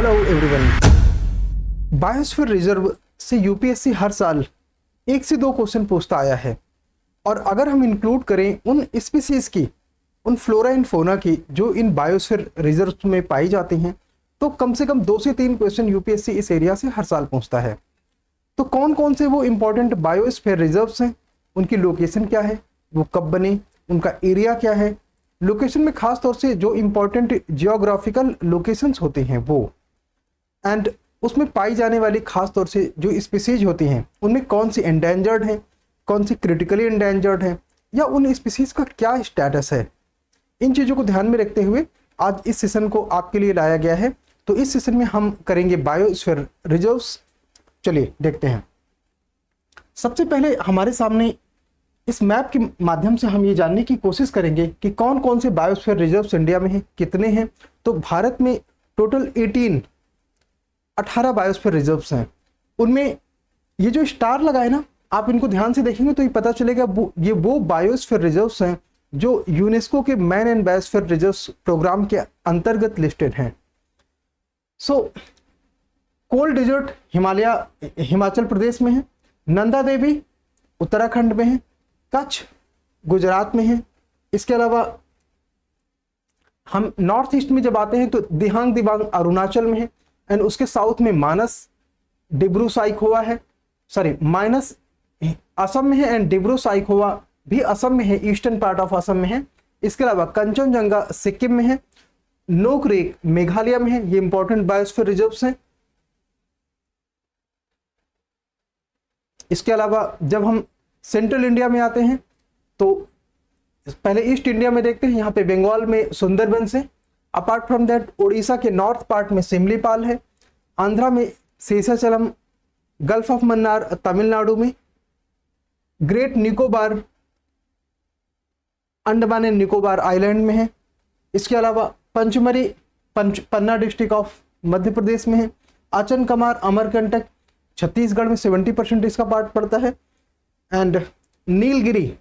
Hello everyone. Biosphere reserve से UPSC हर साल 1 से 2 क्वेश्चन पूछता आया है और अगर हम इंक्लूड करें उन स्पीसीज की, उन फ्लोरा एंड फौना की जो इन बायोस्फीयर रिजर्व में पाई जाती हैं, तो कम से कम 2 से 3 क्वेश्चन यूपीएससी इस एरिया से हर साल पूछता है। तो कौन कौन से वो इंपॉर्टेंट बायोस्फीयर रिजर्व्स हैं, उनकी लोकेशन क्या है, वो कब बने, उनका एरिया क्या है, लोकेशन में खास तौर से जो इंपॉर्टेंट जियोग्राफिकल लोकेशंस होते हैं वो, एंड उसमें पाई जाने वाली खास तौर से जो स्पीसीज होती हैं उनमें कौन सी एंडेंजर्ड हैं, कौन सी क्रिटिकली एंडेंजर्ड हैं, या उन स्पीसीज का क्या स्टेटस है, इन चीज़ों को ध्यान में रखते हुए आज इस सेशन को आपके लिए लाया गया है। तो इस सेशन में हम करेंगे बायोस्फीयर रिजर्व्स। चलिए देखते हैं। सबसे पहले हमारे सामने इस मैप के माध्यम से हम ये जानने की कोशिश करेंगे कि कौन कौन से बायोस्फीयर रिजर्व्स इंडिया में हैं, कितने हैं। तो भारत में टोटल 18 बायोस्फीयर रिजर्व्स हैं। उनमें ये जो स्टार लगा है ना, आप इनको ध्यान से देखेंगे तो ये पता चलेगा ये वो बायोस्फीयर रिजर्व्स हैं जो यूनेस्को के man and biosphere reserves programme के अंतर्गत लिस्टेड हैं। सो कोल डेजर्ट हिमाचल प्रदेश में है, नंदा देवी उत्तराखंड में है, कच्छ गुजरात में है। इसके अलावा हम नॉर्थ ईस्ट में जब आते हैं तो दिहांग दिबांग अरुणाचल में है, एंड उसके साउथ में मानस डिब्रू साइखोवा है, माइनस असम में है, एंड डिब्रू साइखोवा भी असम में है, ईस्टर्न पार्ट ऑफ असम में है। इसके अलावा कंचनजंगा सिक्किम में है, नोकरेक मेघालय में है। ये इंपॉर्टेंट बायोस्फीयर रिजर्व्स हैं। इसके अलावा जब हम सेंट्रल इंडिया में आते हैं तो पहले ईस्ट इंडिया में देखते हैं, यहाँ पे बंगाल में सुंदरबंस है। अपार्ट फ्रॉम दैट उड़ीसा के नॉर्थ पार्ट में सिमलीपाल है, आंध्रा में शेषाचलम, गल्फ ऑफ मन्नार तमिलनाडु में, great Nicobar Andaman and Nicobar island में है। इसके अलावा पंचमरी पन्ना डिस्ट्रिक्ट ऑफ मध्य प्रदेश में है, अचनकमार अमरकंटक छत्तीसगढ़ में 70% इसका पार्ट पड़ता है, एंड नीलगिरी।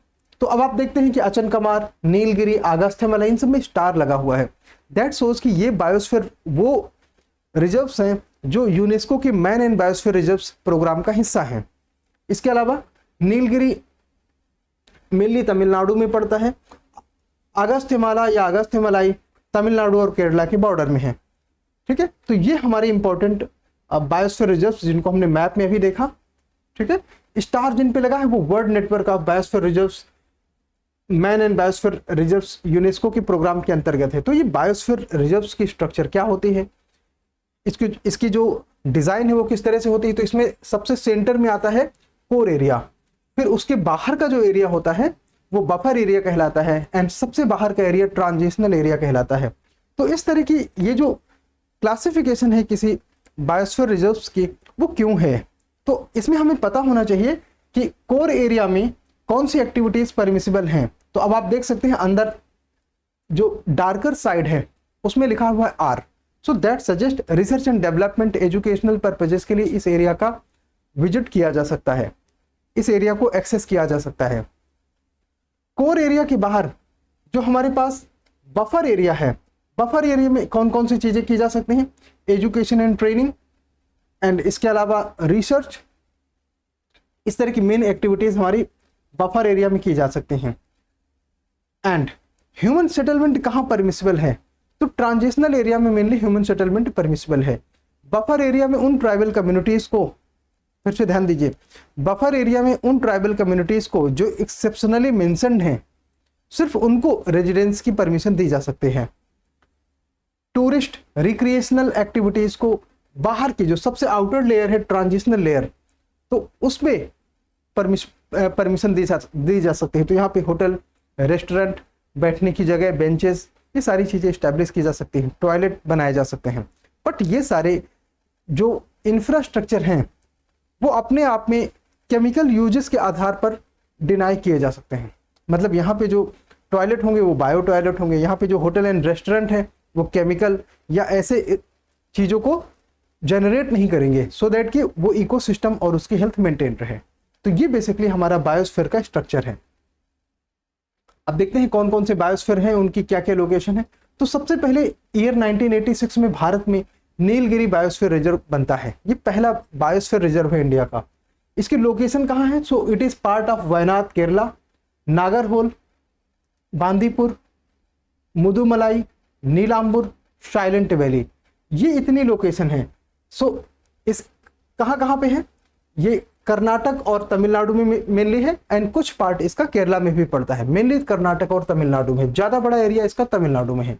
तो अब आप देखते हैं कि अचनकमार, नीलगिरी, अगस्त्यमलाई, इन सब में स्टार लगा हुआ है। दैट सोज कि ये बायोस्फीयर वो रिजर्व्स हैं जो यूनेस्को के man and biosphere reserves programme का हिस्सा हैं। इसके अलावा नीलगिरी मेनली तमिलनाडु में पड़ता है, अगस्त्यमाला या अगस्त्यमलाई तमिलनाडु और केरला के बॉर्डर में है। ठीक है, तो ये हमारे इंपॉर्टेंट बायोस्फीयर रिजर्व्स जिनको हमने मैप में अभी देखा। ठीक है, स्टार जिन पे लगा है वो world network of biosphere reserves, man and biosphere reserves UNESCO के प्रोग्राम के अंतर्गत है। तो ये बायोस्फीयर रिजर्व्स की स्ट्रक्चर क्या होती है, इसकी जो डिजाइन है वो किस तरह से होती है। तो इसमें सबसे सेंटर में आता है कोर एरिया, फिर उसके बाहर का जो एरिया होता है वो बफर एरिया कहलाता है, एंड सबसे बाहर का एरिया ट्रांजिशनल एरिया कहलाता है। तो इस तरह की ये जो क्लासिफिकेशन है किसी बायोस्फीयर रिजर्व्स की वो क्यों है, तो इसमें हमें पता होना चाहिए कि कोर एरिया में कौन सी एक्टिविटीज परमिसिबल हैं। तो अब आप देख सकते हैं अंदर जो डार्कर साइड है उसमें लिखा हुआ है R. So that suggest research and development educational purposes के लिए इस एरिया का विजिट किया जा सकता है, इस एरिया को एक्सेस किया जा सकता है। कोर एरिया के बाहर जो हमारे पास बफर एरिया है, बफर एरिया में कौन कौन सी चीजें की जा सकती हैं, एजुकेशन एंड ट्रेनिंग, एंड इसके अलावा रिसर्च, इस तरह की मेन एक्टिविटीज हमारी बफर एरिया में की जा सकती हैं। एंड ह्यूमन सेटलमेंट कहाँ परमिसिबल है, तो ट्रांजिशनल एरिया में मेनली ह्यूमन सेटलमेंट परमिसिबल है। बफर एरिया में उन ट्राइबल कम्युनिटीज को, फिर से ध्यान दीजिए, बफर एरिया में उन ट्राइबल कम्युनिटीज को जो एक्सेप्शनली मेंशन्ड हैं सिर्फ उनको रेजिडेंस की परमिशन दी जा सकती है। टूरिस्ट रिक्रिएशनल एक्टिविटीज को बाहर की जो सबसे आउटर लेयर है ट्रांजिशनल लेयर, तो उसमें परमिशन दी जा सकती है। तो यहाँ पे होटल, रेस्टोरेंट, बैठने की जगह, बेंचेस, ये सारी चीजें स्टैब्लिश की जा सकती हैं, टॉयलेट बनाए जा सकते हैं। बट ये सारे जो इंफ्रास्ट्रक्चर हैं वो अपने आप में केमिकल यूजेस के आधार पर डिनाई किए जा सकते हैं। मतलब यहाँ पे जो टॉयलेट होंगे वो बायो टॉयलेट होंगे, यहाँ पे जो होटल एंड रेस्टोरेंट है वो केमिकल या ऐसे चीज़ों को जनरेट नहीं करेंगे, सो दैट कि वो इकोसिस्टम और उसकी हेल्थ मेंटेन रहे। तो ये बेसिकली हमारा बायोस्फीयर का स्ट्रक्चर है। अब देखते हैं कौन कौन से बायोस्फीयर हैं, उनकी क्या क्या लोकेशन है। तो सबसे पहले ईयर 1986 में भारत में नीलगिरी बायोस्फीयर रिजर्व बनता है। ये पहला बायोस्फीयर रिजर्व है इंडिया का। इसकी लोकेशन कहाँ है? सो it is part of Wayanad Kerala, Nagarhole, Bandipur, Mudumalai, Nilambur, silent valley, ये इतनी लोकेशन है। सो इस कहाँ पे है? ये कर्नाटक और तमिलनाडु में मेनली है, एंड कुछ पार्ट इसका केरला में भी पड़ता है। मेनली कर्नाटक और तमिलनाडु में, ज्यादा बड़ा एरिया इसका तमिलनाडु में है।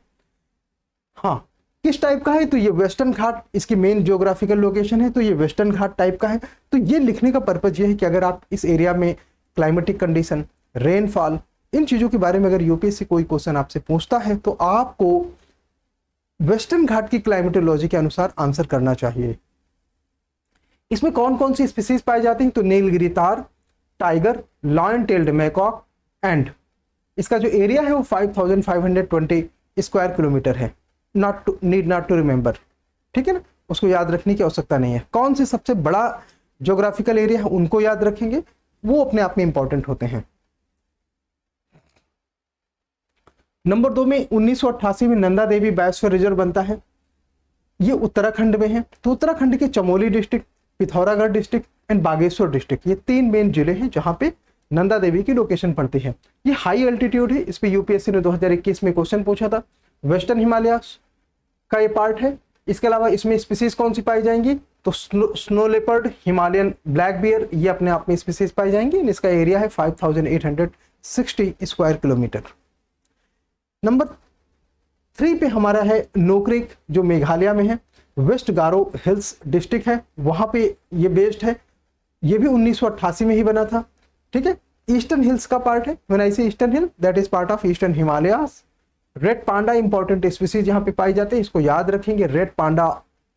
हाँ, किस टाइप का है? तो ये वेस्टर्न घाट इसकी मेन ज्योग्राफिकल लोकेशन है, तो ये वेस्टर्न घाट टाइप का है। तो ये लिखने का पर्पज ये है कि अगर आप इस एरिया में क्लाइमेटिक कंडीशन, रेनफॉल, इन चीजों के बारे में अगर यूपीएससी कोई क्वेश्चन आपसे पूछता है तो आपको वेस्टर्न घाट की क्लाइमेटोलॉजी के अनुसार आंसर करना चाहिए। इसमें कौन कौन सी स्पीसीज पाई जाती हैं? तो नीलगिरी तार, tiger, lion tailed macaque, and इसका जो एरिया है वो 5520 स्क्वायर किलोमीटर है। नीड नॉट टू रिमेंबर, ठीक है ना, उसको याद रखने की आवश्यकता नहीं है। कौन से सबसे बड़ा ज्योग्राफिकल एरिया है उनको याद रखेंगे, वो अपने आप में इंपॉर्टेंट होते हैं। नंबर 2 में 1988 में नंदा देवी बायोस्फीयर रिजर्व बनता है। ये उत्तराखंड में है। तो उत्तराखंड के Chamoli district, Pithoragarh district and Bageshwar district, ये 3 मेन जिले हैं जहां पे नंदा देवी की लोकेशन पड़ती है। ये हाई एल्टीट्यूड है, इस पे यूपीएससी ने 2021 में क्वेश्चन पूछा था। वेस्टर्न हिमालयास का ये पार्ट है। इसके अलावा इसमें स्पीसीज कौन सी पाई जाएंगी? तो snow leopard, Himalayan black bear, ये अपने आप में स्पीसीज पाई जाएंगी। इसका एरिया है 5860 स्क्वायर किलोमीटर। नंबर 3 पे हमारा है नोक्रेक, जो मेघालय में है। वेस्ट गारो हिल्स डिस्ट्रिक्ट है, वहां पे ये बेस्ड है। ये भी 1988 में ही बना था, ठीक है। ईस्टर्न हिल्स का पार्ट है। व्हेन आई से eastern hill, that is part of eastern Himalayas. Red panda important species यहाँ पे पाई जाते हैं, इसको याद रखेंगे। रेड पांडा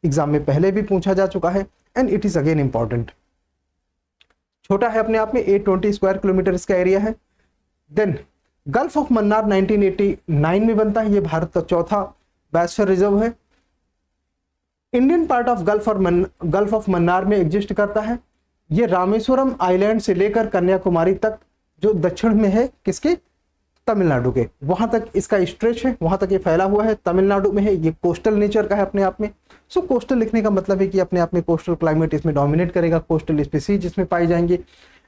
एग्जाम में पहले भी पूछा जा चुका है, and it is again important. छोटा है अपने आप में, 820 स्क्वायर किलोमीटर इसका एरिया है। देन गल्फ ऑफ मन्नार 1989 में बनता है। ये भारत का चौथा बायोस्फीयर रिजर्व है। Indian part of gulf of Mannar में एग्जिस्ट करता है। ये रामेश्वरम आइलैंड से लेकर कन्याकुमारी तक, जो दक्षिण में है किसके? तमिलनाडु के, वहां तक इसका स्ट्रेच है, वहां तक ये फैला हुआ है, तमिलनाडु में है। ये कोस्टल नेचर का है अपने आप में। सो कोस्टल लिखने का मतलब है कि अपने आप में कोस्टल क्लाइमेट इसमें डोमिनेट करेगा, कोस्टल स्पीसीज इसमें पाई जाएंगे।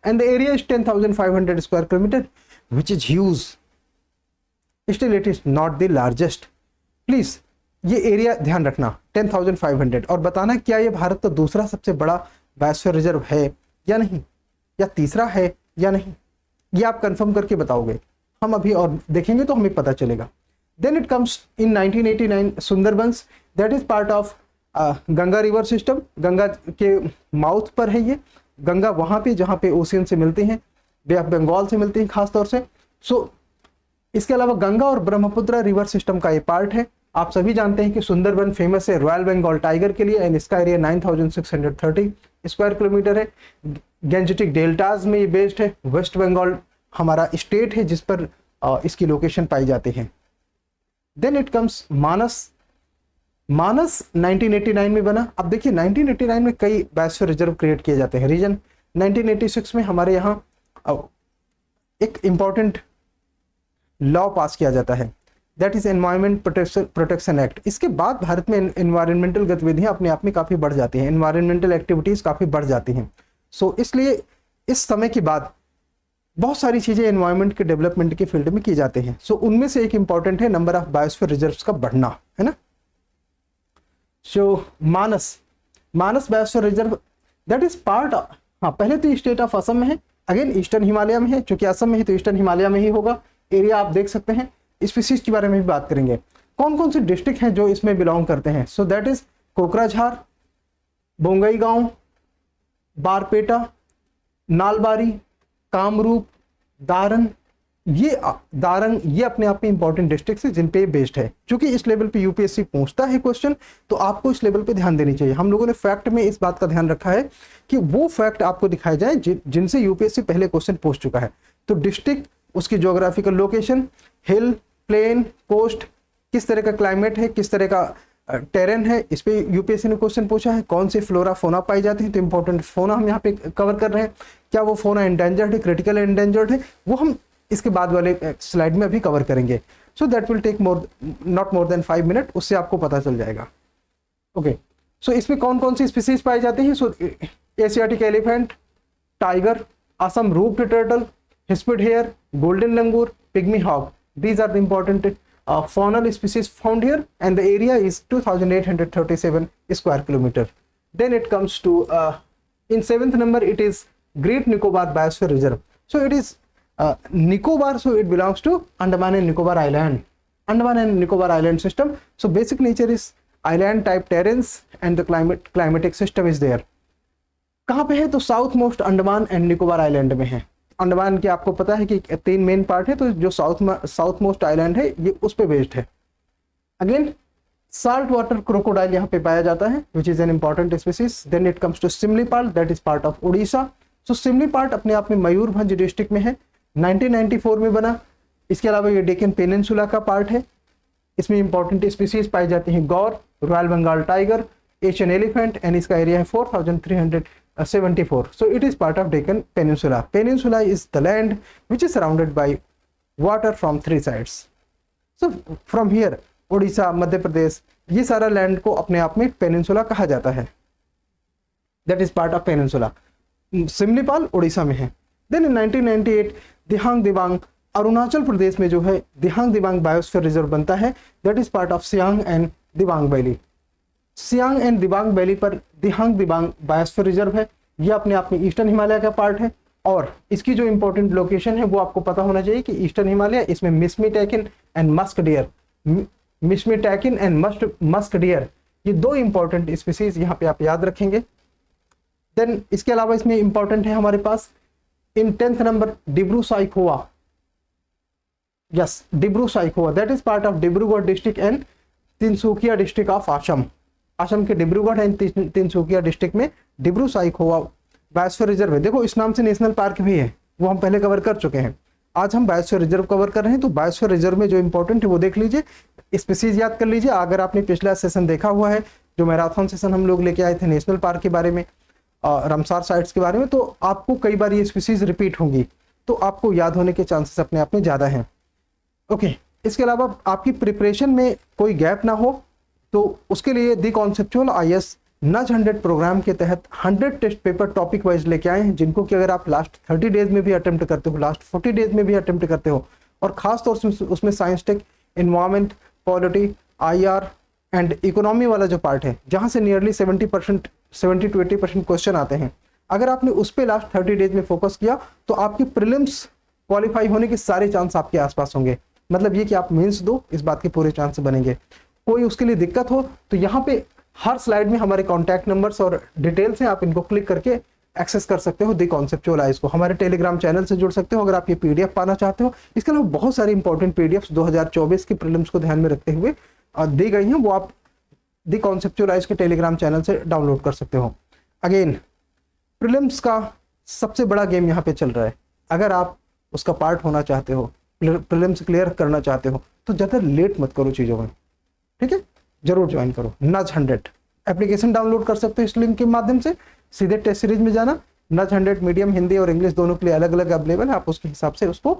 And the area is 10,500 square kilometre, which is huge, still it is not the largest। Please ये एरिया ध्यान रखना, 10,500, और बताना क्या ये भारत का दूसरा सबसे बड़ा बायोस्फीयर रिजर्व है या नहीं, या तीसरा है या नहीं, ये आप कंफर्म करके बताओगे। हम अभी और देखेंगे तो हमें पता चलेगा। Then it comes in 1989 Sundarbans, that is part of Ganga river system. Ganga के माउथ पर है ये। गंगा वहां पे जहाँ पे ओशियन से मिलती हैं, बे ऑफ बंगाल से मिलती हैं खास तौर से। सो इसके अलावा गंगा और ब्रह्मपुत्र रिवर सिस्टम का ये पार्ट है। आप सभी जानते हैं कि सुंदरबन फेमस है रॉयल बंगाल टाइगर के लिए, एंड इसका एरिया 9,630 स्क्वायर किलोमीटर है। गैंजेटिक डेल्टाज में ये बेस्ड है। वेस्ट बंगाल हमारा स्टेट है जिस पर इसकी लोकेशन पाई जाती है। देन इट कम्स मानस। मानस 1989 में बना। अब देखिए 1989 में कई बायोस्फीयर रिजर्व क्रिएट किए जाते हैं रीजन। 1986 में हमारे यहाँ एक इंपॉर्टेंट लॉ पास किया जाता है, that is environment protection act. इसके बाद भारत में एनवायरमेंटल गतिविधियां अपने आप में काफ़ी बढ़ जाती हैं, एनवायरमेंटल एक्टिविटीज़ काफ़ी बढ़ जाती हैं। सो इसलिए इस समय के बाद बहुत सारी चीज़ें एनवायरमेंट के डेवलपमेंट के फील्ड में की जाते हैं। सो उनमें से एक इंपॉर्टेंट है नंबर ऑफ बायोस्फीयर रिजर्व्स का बढ़ना, है ना। So Manas biosphere reserve that is part, हाँ पहले तो स्टेट ऑफ असम में है, अगेन ईस्टर्न हिमालय में है। चूंकि असम में है तो ईस्टर्न हिमालय में ही होगा। एरिया आप देख सकते हैं। स्पीसीज के बारे में भी बात करेंगे, कौन कौन से डिस्ट्रिक्ट हैं जो इसमें बिलोंग करते हैं। So that is Kokrajhar, Bongaigaon, Barpeta, Nalbari, Kamrup, Darrang. ये अपने आप में इंपॉर्टेंट डिस्ट्रिक्ट है जिन पे बेस्ड है। क्योंकि इस लेवल पे यूपीएससी पूछता है क्वेश्चन, तो आपको इस लेवल पे ध्यान देनी चाहिए। हम लोगों ने फैक्ट में इस बात का ध्यान रखा है कि वो फैक्ट आपको दिखाए जाए जिनसे यूपीएससी पहले क्वेश्चन पूछ चुका है। तो डिस्ट्रिक्ट, उसकी ज्योग्राफिकल लोकेशन, हिल, प्लेन, कोस्ट, किस तरह का क्लाइमेट है, किस तरह का टेरेन है, इस पे यूपीएससी ने क्वेश्चन पूछा है। कौन से फ्लोरा फोना पाई जाती है, तो इंपॉर्टेंट फोना हम यहाँ पे कवर कर रहे हैं। क्या वो फोना एंडेंजर्ड है, क्रिटिकल एंडेंजर्ड है, वो हम इसके बाद वाले स्लाइड में अभी कवर करेंगे। So that will take not more than 5 minute, उससे आपको पता चल जाएगा। ओके, सो इसमें कौन कौन सी स्पीसीज पाई जाती हैं? So Asiatic elephant, tiger, Assam roofed turtle, hispid hare, golden langur, pygmy hog, these are the important faunal species found here, and the area is 2837 square kilometer. Then it comes to in 7th number, it is Great Nicobar Biosphere Reserve. So it is Nicobar, so it belongs to Andaman and Nicobar Island, Andaman and Nicobar Island system. So basic nature is island type terrains and the climatic system is there. कहाँ पे है? तो south most Andaman and Nicobar island में है। अंडमान के आपको पता है कि 3 मेन पार्ट है, तो जो साउथ मोस्ट आइलैंड है ये उस पे बेस्ड है। अगेन साल्ट वाटर क्रोकोडाइल यहाँ पे पाया जाता है, which is an important species. Then it comes to Similipal, that is part of Orissa. So Similipal अपने आप में मयूरभंज डिस्ट्रिक्ट में है, 1994 में बना। इसके अलावा ये डेक्कन पेनिनसुला का पार्ट है। इसमें इंपॉर्टेंट स्पीसीज पाई जाती हैं gaur, royal Bengal tiger, Asian elephant, and इसका एरिया है 4374. So it is part of Deccan Peninsula. Peninsula is the land which is surrounded by water from 3 sides. So from here, Orissa, Madhya Pradesh, ये सारा land को अपने आप में पेनिनसुला कहा जाता है। That is part of Peninsula. Similipal Orissa में है। Then in 1998 दिहांग दिबांग, अरुणाचल प्रदेश में जो है दिहांग दिबांग बायोस्फीयर रिजर्व बनता है। That is part of Siang and Dibang valley. Siang and Dibang valley पर दिहांग दिबांग बायोस्फीयर रिजर्व है। ये अपने आप में ईस्टर्न हिमालय का पार्ट है, और इसकी जो इंपॉर्टेंट लोकेशन है वो आपको पता होना चाहिए कि ईस्टर्न हिमालय, इसमें Mishmi takin and musk deer, Mishmi takin and musk deer, ये 2 इंपॉर्टेंट स्पीसीज यहाँ पे आप याद रखेंगे। देन इसके अलावा इसमें इंपॉर्टेंट है हमारे पास इन 10th number Dibru Saikhowa. Yes, Dibru Saikhowa, that is part of Dibrugarh district and Tinsukia district of Assam. Assam के डिब्रूगढ़ एंड तिनसुकिया डिस्ट्रिक्ट में डिब्रू साइखोवा बायोस्फीयर रिजर्व है। देखो इस नाम से नेशनल पार्क भी है, वो हम पहले कवर कर चुके हैं। आज हम बायोस्फीयर रिजर्व कवर कर रहे हैं, तो बायोस्फीयर रिजर्व में जो इंपॉर्टेंट है वो देख लीजिए, स्पीसीज याद कर लीजिए। अगर आपने पिछला सेशन देखा हुआ है, जो मैराथन सेशन हम लोग लेके आए थे नेशनल पार्क के बारे में, रामसार साइट्स के बारे में, तो आपको कई बार ये स्पीसीज रिपीट होंगी, तो आपको याद होने के चांसेस अपने आप में ज़्यादा हैं। ओके, इसके अलावा आपकी प्रिपरेशन में कोई गैप ना हो, तो उसके लिए दी कॉन्सेप्चुअल IAS नज 100 प्रोग्राम के तहत 100 टेस्ट पेपर टॉपिक वाइज लेके आए हैं, जिनको कि अगर आप लास्ट 30 डेज में भी अटेम्प्ट करते हो, लास्ट 40 डेज में भी अटेम्प्ट करते हो, और खास तौर से उसमें science tech, environment, polity, IR and economy वाला जो पार्ट है, जहां से नियरली 70 to 80% क्वेश्चन आते हैं, अगर आपने उस पर लास्ट 30 डेज में फोकस किया तो आपकी प्रीलिम्स क्वालिफाई होने के सारे चांस आपके आसपास होंगे। मतलब ये कि आप मेंस दो, इस बात के पूरे चांस बनेंगे। कोई उसके लिए दिक्कत हो तो यहाँ पे हर स्लाइड में हमारे कॉन्टैक्ट नंबर्स और डिटेल्स हैं, आप इनको क्लिक करके एक्सेस कर सकते हो दी कॉन्सेप्चुअल आइज को। हमारे टेलीग्राम चैनल से जुड़ सकते हो अगर आप ये PDF पाना चाहते हो। इसके अलावा बहुत सारी इंपॉर्टेंट PDFs 2024 के प्रीलिम्स को ध्यान में रखते हुए दी गई हैं, वो आप दी कॉन्सेप्चुअल आइज के टेलीग्राम चैनल से डाउनलोड कर सकते हो। अगेन प्रीलिम्स का सबसे बड़ा गेम यहाँ पे चल रहा है। अगर आप उसका पार्ट होना चाहते हो, प्रीलिम्स क्लियर करना चाहते हो, तो ज़्यादा लेट मत करो चीज़ों में, ठीक है? जरूर ज्वाइन करो। नज 100 एप्लीकेशन डाउनलोड कर सकते हो इस लिंक के माध्यम से, सीधे टेस्ट सीरीज में जाना। नज 100 मीडियम, हिंदी और इंग्लिश दोनों के लिए अलग अलग अवेलेबल है, आप उसके हिसाब से उसको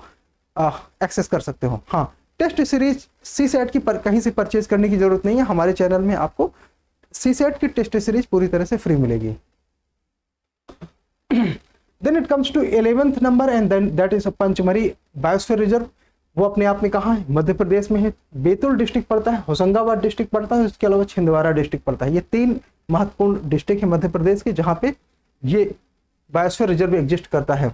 एक्सेस कर सकते हो। हाँ, टेस्ट सीरीज CSAT की कहीं से परचेज करने की जरूरत नहीं है, हमारे चैनल में आपको CSAT की टेस्ट सीरीज पूरी तरह से फ्री मिलेगी। Then it comes to 11th number and then that is Pachmarhi biosphere reserve. वो अपने आप में कहाँ है? मध्य प्रदेश में है। बैतूल डिस्ट्रिक्ट पड़ता है, होशंगाबाद डिस्ट्रिक्ट पड़ता है, इसके अलावा छिंदवाड़ा डिस्ट्रिक्ट पड़ता है। ये 3 महत्वपूर्ण डिस्ट्रिक्ट है मध्य प्रदेश के, जहाँ पे ये बायोस्फीयर रिजर्व एग्जिस्ट करता है।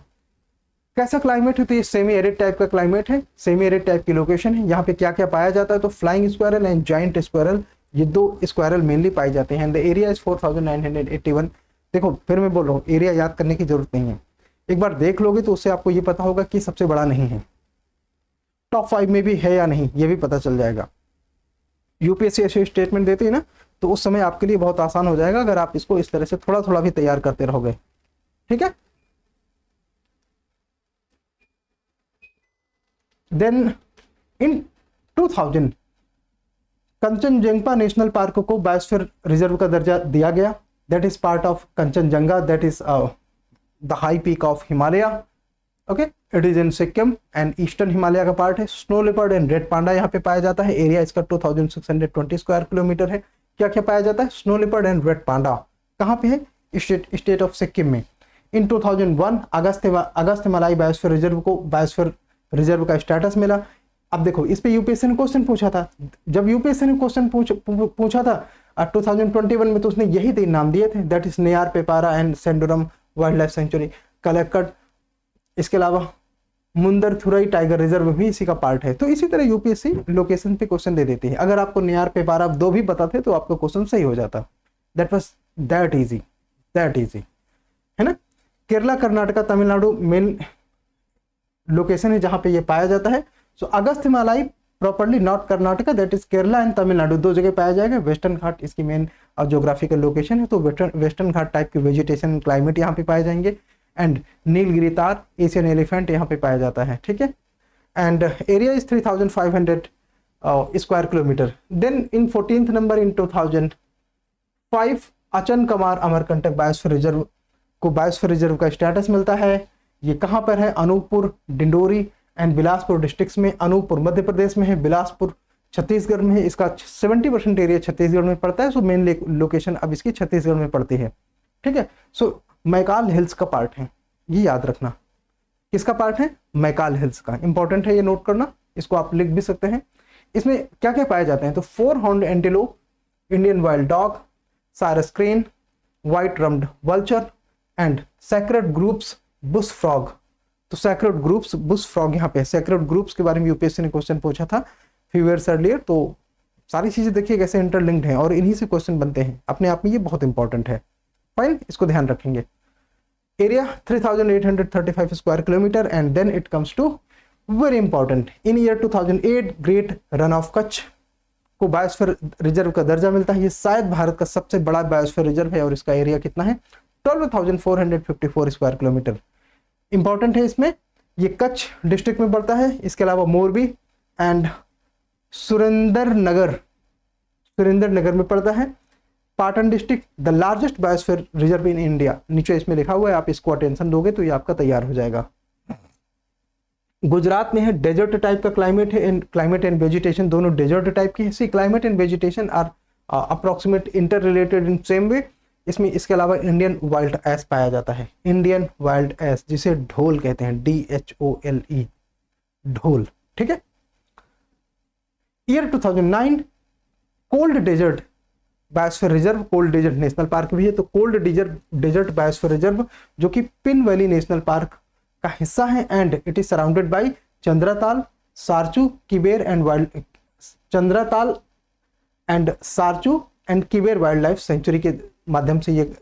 कैसा क्लाइमेट है? तो ये सेमी एरिड टाइप का क्लाइमेट है, सेमी एरिड टाइप की लोकेशन है। यहाँ पे क्या क्या पाया जाता है? तो flying squirrel and giant squirrel, ये 2 स्क्वायरल मेनली पाए जाते हैं। The area is 4981। देखो फिर मैं बोल रहा हूँ, एरिया याद करने की जरूरत नहीं है, एक बार देख लोगे तो उससे आपको ये पता होगा कि सबसे बड़ा नहीं है, टॉप 5 में भी है या नहीं ये भी पता चल जाएगा। UPSC ऐसे स्टेटमेंट देती है ना, तो उस समय आपके लिए बहुत आसान हो जाएगा अगर आप इसको इस तरह से थोड़ा थोड़ा भी तैयार करते रहोगे, ठीक है? Then in 2000 Kanchenjunga national park को बायोस्फीयर रिजर्व का दर्जा दिया गया। That is part of Kanchenjunga, that is the high peak of Himalaya. Okay, it is in Sikkim and eastern Himalaya का पार्ट है। Snow leopard and red panda यहाँ पे पाया जाता है। एरिया इसका 2620 स्क्वायर किलोमीटर है। क्या क्या पाया जाता है? Snow leopard and red panda. कहाँ पे है? स्टेट ऑफ सिक्किम में। इन 2001 अगस्त्यमालाई बायोस्फीयर रिजर्व को बायोस्फीयर रिजर्व का स्टेटस मिला। अब देखो इस पे यूपीएससी ने क्वेश्चन पूछा था। जब यूपीएससी ने क्वेश्चन पूछा था 2021 में, तो उसने यही 3 नाम दिए थे, that is Neyyar Peppara and Shendurney wildlife sanctuary, Kalakkad, इसके अलावा मुंदरथुरई टाइगर रिजर्व भी इसी का पार्ट है। तो इसी तरह यूपीएससी लोकेशन पे क्वेश्चन दे देती है। अगर आपको नेयार पेपारा 2 भी पता थे तो आपका क्वेश्चन सही हो जाता। दैट वाज दैट इजी है ना। केरला, कर्नाटका, तमिलनाडु मेन लोकेशन है जहां पे ये पाया जाता है। So Agasthyamalai properly not Karnataka, that is Kerala and Tamil Nadu, 2 जगह पाया जाएगा। वेस्टर्न घाट इसकी मेन ज्योग्राफिकल लोकेशन है, तो वेस्टर्न घाट टाइप की वेजिटेशन क्लाइमेट यहाँ पे पाए जाएंगे। एंड नीलगिरी तार, एशियन एलिफेंट यहाँ पे पाया जाता है, ठीक है। And area is 3500 square kilometre. Then in 14th number in 2005 Achanakmar Amarkantak biosphere reserve को बायोस्फीयर रिजर्व का स्टेटस मिलता है। ये कहाँ पर है? अनूपपुर, डिंडोरी एंड बिलासपुर डिस्ट्रिक्ट्स में। अनूपपुर मध्य प्रदेश में है, बिलासपुर छत्तीसगढ़ में है। इसका 70% एरिया छत्तीसगढ़ में पड़ता है। सो मेन लोकेशन अब इसकी छत्तीसगढ़ में पड़ती है, ठीक है। सो मैकाल हिल्स का पार्ट है, ये याद रखना। किसका पार्ट है? मैकाल हिल्स का। इंपॉर्टेंट है ये नोट करना, इसको आप लिख भी सकते हैं। इसमें क्या क्या पाए जाते हैं? तो 4 horned antelope, Indian wild dog, sarus crane, white rumped vulture and sacred groups bush frog. तो सैक्रेड ग्रुप्स बुश फ्रॉग यहाँ पे। सैक्रेड ग्रुप्स के बारे में यूपीएससी ने क्वेश्चन पूछा था फ्यू ईयर्स अर्लियर। तो सारी चीजें देखिए कैसे इंटरलिंक्ड हैं और इन्हीं से क्वेश्चन बनते हैं। अपने आप में ये बहुत इंपॉर्टेंट है, फाइन, इसको ध्यान रखेंगे। Area 3835 square kilometre. And then it comes to very important, in year 2008 great Rann of Kutch को बायोस्फीयर रिजर्व का दर्जा मिलता है। ये शायद भारत का सबसे बड़ा बायोस्फीयर रिजर्व है और इसका एरिया कितना है? 12,454 स्क्वायर किलोमीटर। इंपॉर्टेंट है इसमें, ये कच्छ डिस्ट्रिक्ट में पड़ता है। इसके अलावा मोरबी एंड सुरेंद्रनगर में पड़ता है। Patan district, the largest biosphere reserve in India, नीचे इसमें लिखा हुआ है, आप इसको अटेंशन दोगे तो ये आपका तैयार हो जाएगा। गुजरात में है, डेजर्ट टाइप का क्लाइमेट है। क्लाइमेट एंड वेजिटेशन दोनों डेजर्ट टाइप की है। See climate and vegetation are approximate interrelated in same way. इसमें इसके अलावा इंडियन वाइल्ड एस पाया जाता है। इंडियन वाइल्ड एस, जिसे ढोल कहते हैं, DHOLE, ढोल, ठीक है। Year 2009 cold desert biosphere reserve, cold desert national park भी है। तो कोल्ड डेजर्ट बायोस्फीयर रिजर्व जो कि पिन वैली नेशनल पार्क का हिस्सा है। And it is surrounded by Chandratal, Sarchu, Kibber and Kibber wildlife sanctuary के माध्यम से ये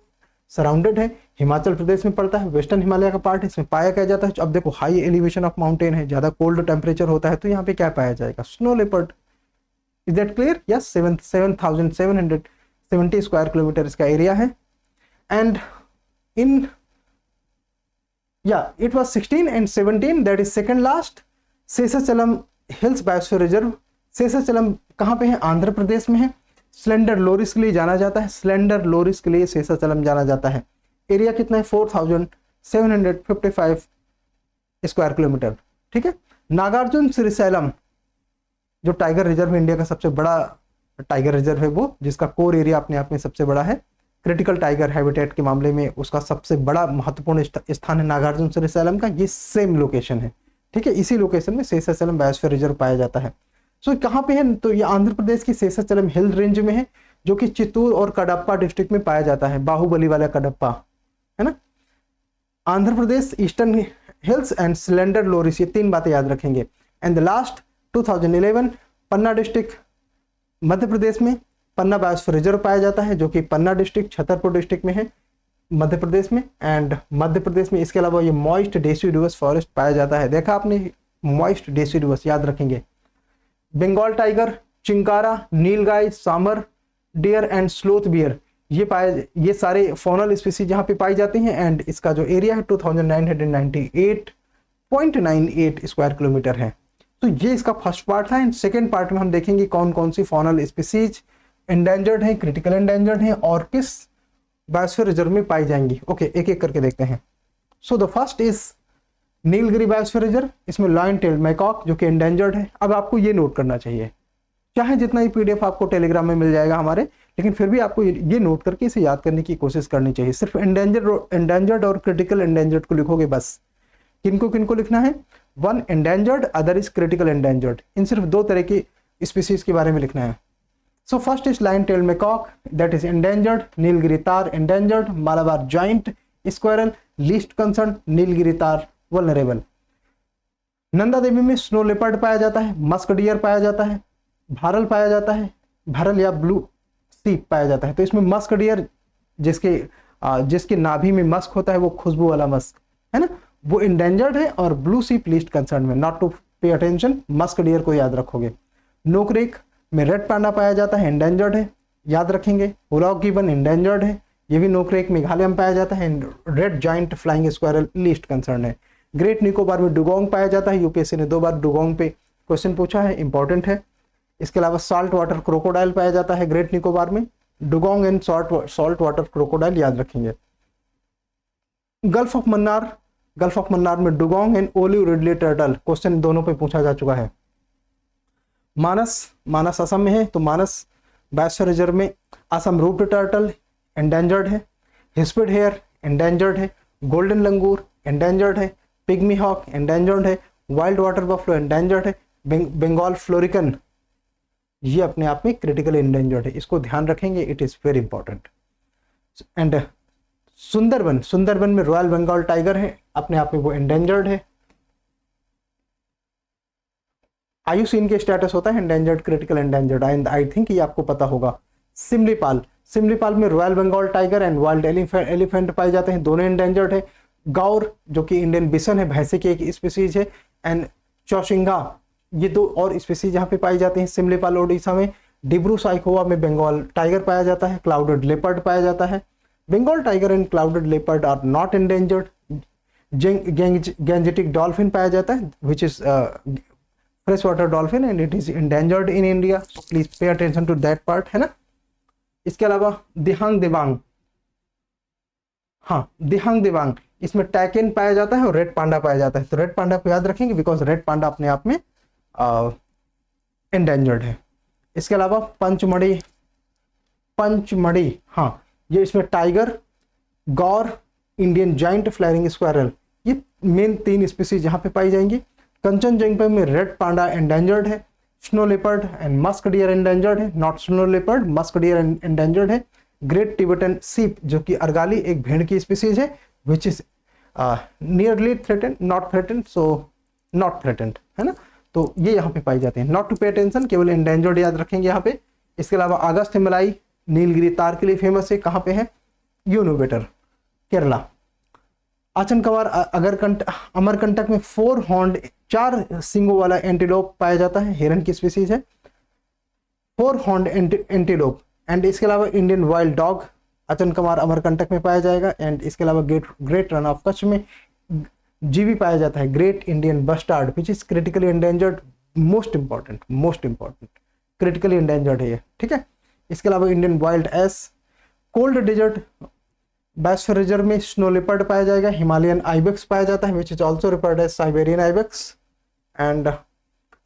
सराउंडेड है। हिमाचल प्रदेश में पड़ता है, वेस्टर्न हिमालय का पार्ट है। इसमें पाया क्या जाता है? अब देखो हाई एलिवेशन ऑफ माउंटेन है, ज्यादा कोल्ड टेम्परेचर होता है, तो यहाँ पे क्या पाया जाएगा? Snow leopard. Is that clear? Yes, 7,770 square kilometre इसका एरिया है। And in it was 16 and 17, that is second last, Seshachalam hills biosphere reserve. Seshachalam कहाँ पे है? आंध्र प्रदेश में है। स्लेंडर लोरिस के लिए जाना जाता है, स्लेंडर लोरिस के लिए शेषाचलम जाना जाता है। एरिया कितना है? 4,755 स्क्वायर किलोमीटर, ठीक है। नागार्जुन श्रीशैलम जो टाइगर रिजर्व इंडिया का सबसे बड़ा टाइगर रिजर्व है, वो जिसका कोर एरिया अपने आप में सबसे बड़ा है, क्रिटिकल टाइगर हैबिटेट के मामले में उसका सबसे बड़ा महत्वपूर्ण स्थान है नागार्जुन श्रीशैलम का। ये सेम लोकेशन है, ठीक है। इसी लोकेशन में शेषाचलम बायोस्फीयर रिजर्व पाया जाता है। सो कहाँ पे है? तो ये आंध्र प्रदेश की शेषाचलम हिल रेंज में है, जो कि चित्तूर और कडप्पा डिस्ट्रिक्ट में पाया जाता है। बाहुबली वाला कडप्पा, है ना। Andhra Pradesh, eastern hills and slender loris, ये 3 बातें याद रखेंगे। And the last 2011 Panna district Madhya Pradesh में पन्ना बायोस्फीयर रिजर्व पाया जाता है, जो कि पन्ना डिस्ट्रिक्ट छतरपुर डिस्ट्रिक्ट में है मध्य प्रदेश में। एंड मध्य प्रदेश में इसके अलावा ये मॉइस्ट डेसिडुअस फॉरेस्ट पाया जाता है। देखा आपने, मॉइस्ट डेसिडुअस याद रखेंगे। Bengal tiger, chinkara, nilgai, sambar dear and sloth beer, ये सारे फॉनल स्पीसीज यहाँ पे पाई जाती हैं। एंड इसका जो एरिया है 2998.98 स्क्वायर किलोमीटर है। तो ये इसका फर्स्ट पार्ट था। एंड सेकेंड पार्ट में हम देखेंगे कौन कौन सी फॉनल स्पीसीज एंडेंजर्ड हैं, क्रिटिकल एंडेंजर्ड हैं और किस बायोस्फीयर रिजर्व में पाई जाएंगी। ओके, एक एक करके देखते हैं। So the first is Nilgiri biosphere reserve. इसमें लॉयन टेल मैकॉक जो कि एंडेंजर्ड है। अब आपको ये नोट करना चाहिए, चाहे जितना ही PDF आपको टेलीग्राम में मिल जाएगा हमारे, लेकिन फिर भी आपको ये नोट करके इसे याद करने की कोशिश करनी चाहिए। सिर्फ एंडेंजर्ड और क्रिटिकल एंडेंजर्ड को लिखोगे बस। किनको किनको लिखना है? One endangered, other is critical endangered. इन सिर्फ दो तरह की स्पीसीज के बारे में लिखना है। So first is lion tail macaque, that is endangered. Nilgiri tahr endangered. Malabar giant squirrel least concern. Nilgiri tahr vulnerable. Nanda Devi में स्नो लेपर्ड पाया जाता है, मस्क डियर पाया जाता है, भारल पाया जाता है, भारल या ब्लू सीप पाया जाता है। तो इसमें मस्क डियर जिसके नाभि में मस्क होता है, वो खुशबू वाला मस्क है ना, वो इंडेंजर्ड है। और ब्लू सीप लीस्ट कंसर्न में। Not to pay attention, musk deer को याद रखोगे। नोकरेक में रेड पांडा पाया जाता है, इंडेंजर्ड है, याद रखेंगे। हुलॉक गिबन इंडेंजर्ड है, ये भी नोकरेक मेघालय में पाया जाता है। Red joint flying squirrel least concern है। ग्रेट निकोबार में डुगोंग पाया जाता है, यूपीएससी ने 2 बार डुगोंग पे क्वेश्चन पूछा है, इंपॉर्टेंट है। इसके अलावा सॉल्ट वाटर क्रोकोडाइल पाया जाता है ग्रेट निकोबार में। Dugong and salt water crocodile याद रखेंगे। गल्फ ऑफ मन्नार में dugong and olive Ridley turtle, question दोनों पे पूछा जा चुका है। मानस असम में है, तो मानस बायोस्फीयर रिजर्व में असम रूट टर्टल एंडेंजर्ड है। हिस्पिड हेयर एंडेंजर्ड है। गोल्डन लंगूर एंडेंजर्ड है। पिग्मी हॉक एंडेंजर्ड है। वाइल्ड वाटर बफलो एंडेंजर्ड है। बंगाल फ्लोरिकन ये अपने आप में क्रिटिकल एंडेंजर्ड है, इसको ध्यान रखेंगे, it is very important. And Sundarban में रॉयल बंगाल टाइगर है, अपने आप में वो एंडेंजर्ड है। आयुसीन के स्टेटस होता है endangered, critical endangered, and I think ये आपको पता होगा। सिमलीपाल में royal Bengal tiger and wild elephant पाए जाते हैं, दोनों एंडेंजर्ड है। गौर जो कि इंडियन बिसन है, भैंसे की एक स्पीसीज है। एंड चौशिंगा, ये 2 और स्पीसीज यहाँ पे पाई जाती हैं सिमलीपाल ओडिशा में। डिब्रू साइकोवा में बंगाल टाइगर पाया जाता है। क्लाउडेड लेपर्ड पाया जाता है। Bengal tiger and clouded leopard are not endangered. Gangetic dolphin पाया जाता है, which is fresh water dolphin and it is endangered in India, so please pay attention to that part, है ना। इसके अलावा दिहांग दिबांग, इसमें टैकेन पाया जाता है और रेड पांडा पाया जाता है। तो रेड पांडा को याद रखेंगे बिकॉज रेड पांडा अपने आप में एंडेंजर्ड है। इसके अलावा पंचमढ़ी, हाँ, ये इसमें tiger, gaur, Indian giant flying squirrel, ये मेन 3 स्पीसीज यहाँ पे पाई जाएंगी। कंचनजंगा में रेड पांडा एंडेंजर्ड है। Snow leopard and musk deer endangered है, not snow leopard, musk deer endangered है। ग्रेट टिबेटन सीप जो कि अर्गाली एक भेड़ की स्पीसीज है, which is nearly threatened, not threatened, so not threatened, है ना। तो ये यहाँ पे पाई जाते हैं। नॉट टू पे अटेंशन, केवल एंडेंजर्ड याद रखेंगे यहाँ पे। इसके अलावा अगस्त मलाई नीलगिरी तार के लिए फेमस है, कहाँ पे है? यूनिवेटर, केरला। आचनकमार अमरकंटक में 4 हॉर्न्ड 4 सिंगों वाला एंटीलोप पाया जाता है, हिरन की स्पीसीज है। 4 हॉर्न्ड एंटीलोप। एंड इसके अलावा Indian wild dog Achanakmar Amarkantak में पाया जाएगा। एंड इसके अलावा ग्रेट रन ऑफ कच्छ में जीवी पाया जाता है, great Indian bustard, which is critically endangered, most important critically endangered है ये, ठीक है। इसके अलावा Indian wild ass. Cold desert biosphere reserve में स्नो लेपर्ड पाया जाएगा। हिमालयन आइबेक्स पाया जाता है, which is also referred as Siberian ibex. And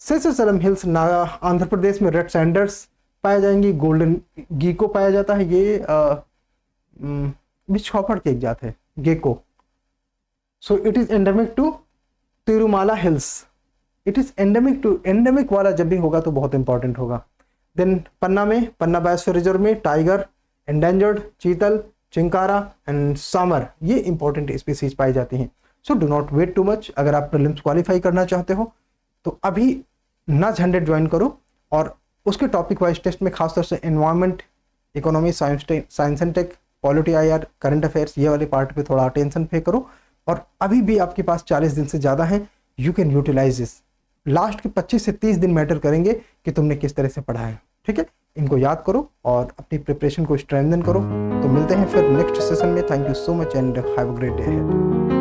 Seshachalam hills Andhra Pradesh में रेड सैंडर्स पाए जाएंगे। गोल्डन गीको पाया जाता है, ये बिच्छौपड़ की एक जात है, gecko. So it is endemic to Tirumala hills. It is endemic वाला जब भी होगा तो बहुत इंपॉर्टेंट होगा। देन पन्ना बायोस्फीयर रिजर्व में tiger endangered, chital, chinkara and सामर, ये इंपॉर्टेंट स्पीसीज पाई जाती हैं। So do not wait too much. अगर आप प्रीलिम्स क्वालिफाई करना चाहते हो तो अभी नज 100 ज्वाइन करो और उसके टॉपिक वाइज टेस्ट में खासतौर से environment, economy, science and tech, polity IR, current affairs, ये वाले पार्ट पे थोड़ा अटेंशन पे करो। और अभी भी आपके पास 40 दिन से ज़्यादा है, you can utilise this. Last के 25 से 30 दिन मैटर करेंगे कि तुमने किस तरह से पढ़ा है, ठीक है। इनको याद करो और अपनी प्रिपरेशन को स्ट्रेंथन करो। तो मिलते हैं फिर नेक्स्ट सेशन में। Thank you so much and have a great day ahead.